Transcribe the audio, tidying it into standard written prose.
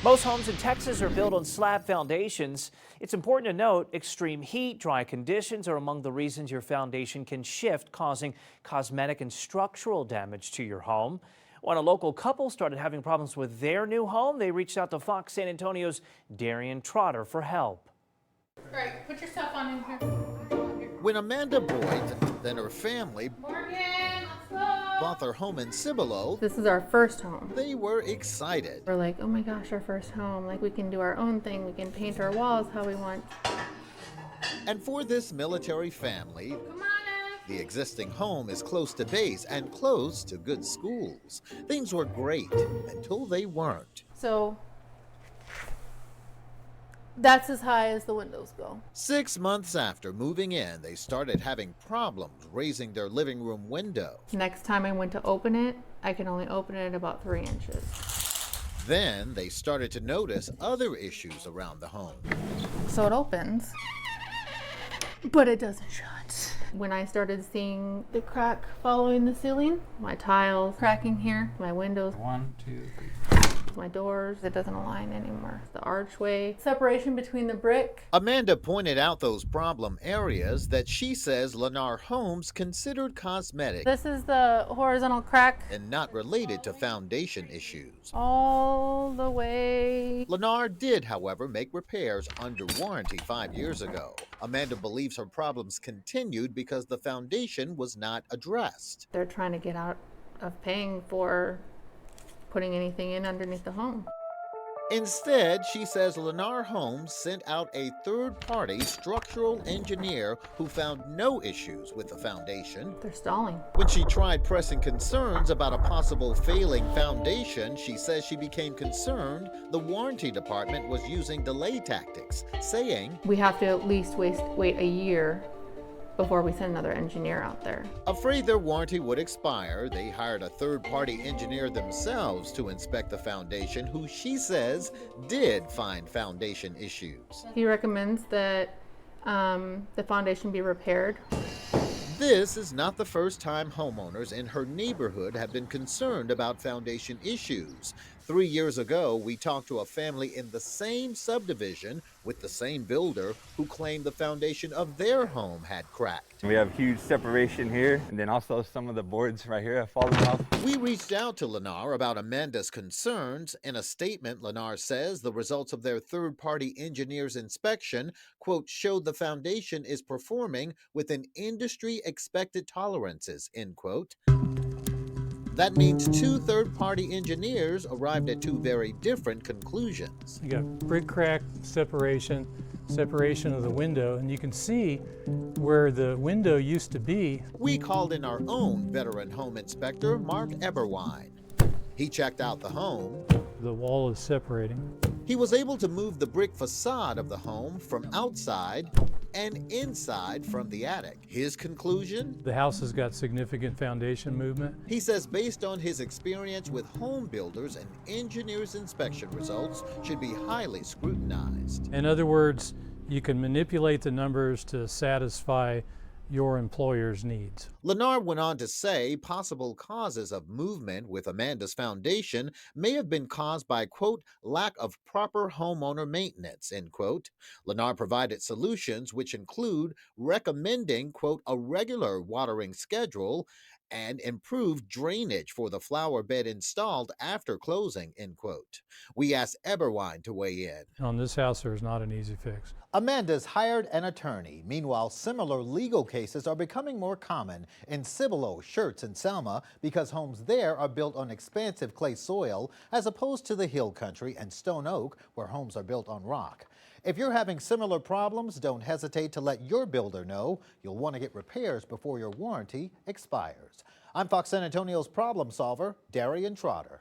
Most homes in Texas are built on slab foundations. It's important to note extreme heat, dry conditions are among the reasons your foundation can shift, causing cosmetic and structural damage to your home. When a local couple started having problems with their new home, they reached out to Fox San Antonio's Darian Trotter for help. All right, put yourself on in here. When Amanda Boitz, then her family, Morgan, let's go. bought their home in Cibolo, This is our first home. they were excited. We're like, oh my gosh, our first home. Like, we can do our own thing. We can paint our walls how we want. And for this military family, Come on in. the existing home is close to base and close to good schools. Things were great until they weren't. So that's as high as the windows go. 6 months after moving in, they started having problems raising their living room window. Next time I went to open it, I could only open it about 3 inches. Then they started to notice other issues around the home. So it opens, but it doesn't shut. When I started seeing the crack following the ceiling, my tiles cracking here, my windows, 1, 2, 3. my doors, it doesn't align anymore. The archway, separation between the brick. Amanda pointed out those problem areas that she says Lennar Homes considered cosmetic This is the horizontal crack and not related to foundation issues. all the way. Lennar did, however, make repairs under warranty 5 years ago. Amanda believes her problems continued because the foundation was not addressed. They're trying to get out of paying for putting anything in underneath the home. Instead, she says Lennar Homes sent out a third-party structural engineer who found no issues with the foundation. They're stalling. When she tried pressing concerns about a possible failing foundation, she says she became concerned the warranty department was using delay tactics, saying, We have to at least wait a year before we send another engineer out there. afraid their warranty would expire, they hired a third-party engineer themselves to inspect the foundation, who she says did find foundation issues. He recommends that the foundation be repaired. This is not the first time homeowners in her neighborhood have been concerned about foundation issues. 3 years ago, we talked to a family in the same subdivision with the same builder who claimed the foundation of their home had cracked. We have huge separation here, and then also some of the boards right here have fallen off. We reached out to Lennar about Amanda's concerns. In a statement, Lennar says the results of their third-party engineer's inspection, quote, showed the foundation is performing within industry-expected tolerances, end quote. That means 2 third-party engineers arrived at 2 very different conclusions. You got brick crack separation of the window, and you can see where the window used to be. We called in our own veteran home inspector, Mark Eberwein. He checked out the home. The wall is separating. He was able to move the brick facade of the home from outside and inside from the attic. His conclusion? The house has got significant foundation movement. He says based on his experience with home builders and engineers' inspection results should be highly scrutinized. In other words, you can manipulate the numbers to satisfy your employer's needs. Lennar went on to say possible causes of movement with Amanda's foundation may have been caused by, quote, lack of proper homeowner maintenance, end quote. Lennar provided solutions which include recommending, quote, a regular watering schedule and improved drainage for the flower bed installed after closing, end quote. We asked Eberwein to weigh in. On this house, there's not an easy fix. Amanda's hired an attorney. Meanwhile, similar legal cases are becoming more common in Cibolo, Schertz, and Selma because homes there are built on expansive clay soil as opposed to the hill country and Stone Oak where homes are built on rock. If you're having similar problems, don't hesitate to let your builder know. You'll want to get repairs before your warranty expires. I'm Fox San Antonio's problem solver, Darian Trotter.